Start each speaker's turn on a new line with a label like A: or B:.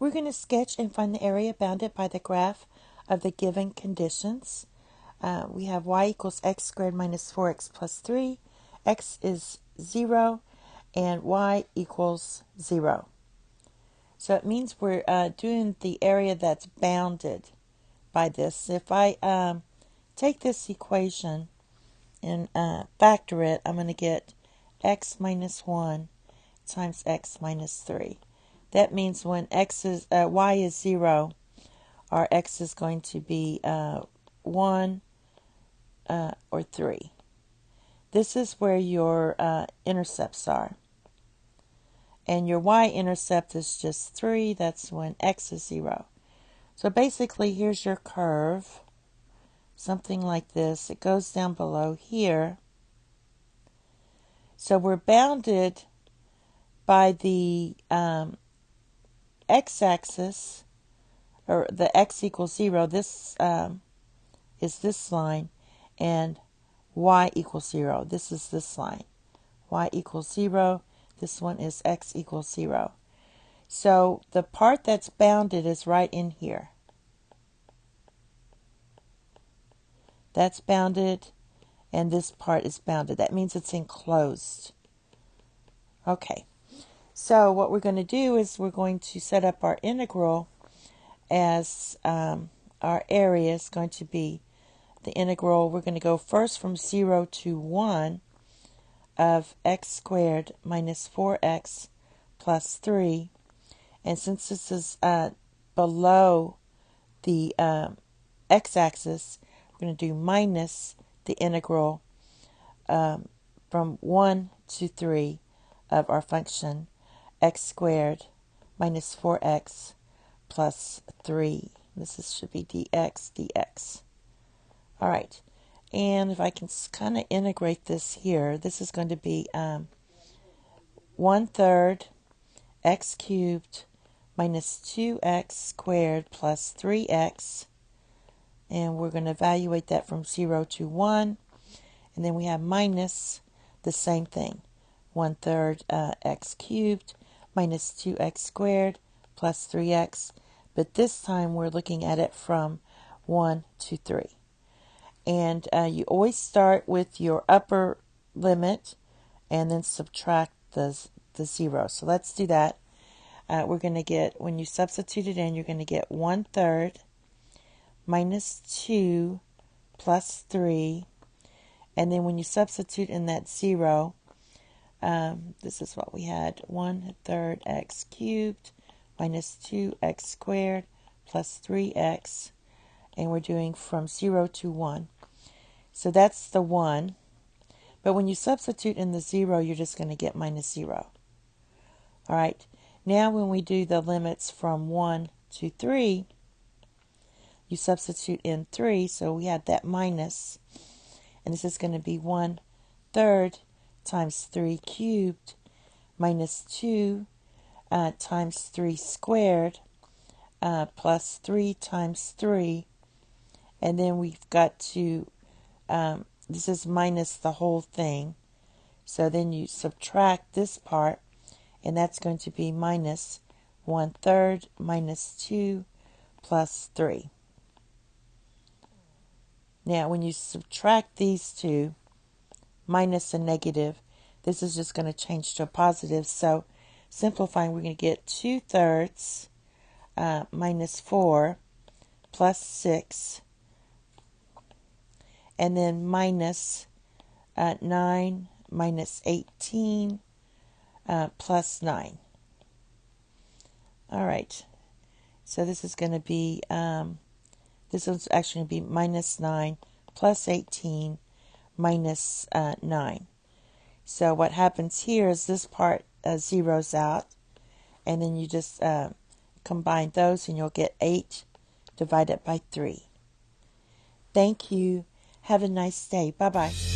A: We're going to sketch and find the area bounded by the graph of the given conditions. We have y equals x squared minus 4x plus 3. X is 0 and y equals 0. So it means we're doing the area that's bounded by this. If I take this equation and factor it, I'm going to get x minus 1 times x minus 3. That means when y is 0, our x is going to be 1 or 3. This is where your intercepts are. And your y-intercept is just 3. That's when x is 0. So basically, here's your curve. Something like this. It goes down below here. So we're bounded by the x-axis, or the x equals 0. This is this line, and y equals 0. This is this line. Y equals 0. This one is x equals 0. So the part that's bounded is right in here. That's bounded, and this part is bounded. That means it's enclosed. Okay. So what we're going to do is we're going to set up our integral as our area is going to be the integral. We're going to go first from 0 to 1 of x squared minus 4x plus 3. And since this is below the x-axis, we're going to do minus the integral from 1 to 3 of our function x squared minus 4x plus 3. Should be dx. All right. And if I can kind of integrate this here, this is going to be 1/3 x cubed minus 2x squared plus 3x. And we're going to evaluate that from 0 to 1. And then we have minus the same thing. 1/3 x cubed minus 2x squared plus 3x. But this time we're looking at it from 1 to 3. And you always start with your upper limit and then subtract the 0. So let's do that. We're going to get, when you substitute it in, you're going to get 1/3 minus 2 plus 3. And then when you substitute in that 0, this is what we had. 1/3 x cubed minus 2x squared plus 3x. And we're doing from 0 to 1. So that's the 1. But when you substitute in the 0, you're just going to get minus 0. All right. Now when we do the limits from 1 to 3, you substitute in 3. So we had that minus. And this is going to be 1/3 times 3 cubed minus 2 times 3 squared plus 3 times 3. And then we've got to, this is minus the whole thing. So then you subtract this part, and that's going to be minus 1/3 minus 2 plus 3. Now, when you subtract these two, minus and negative, this is just going to change to a positive. So simplifying, we're going to get 2/3 minus 4 plus 6. And then minus 9 minus 18 plus 9. All right. So this is going to be, this is actually going to be minus 9 plus 18 minus 9. So what happens here is this part zeroes out. And then you just combine those and you'll get 8 divided by 3. Thank you. Have a nice day. Bye-bye.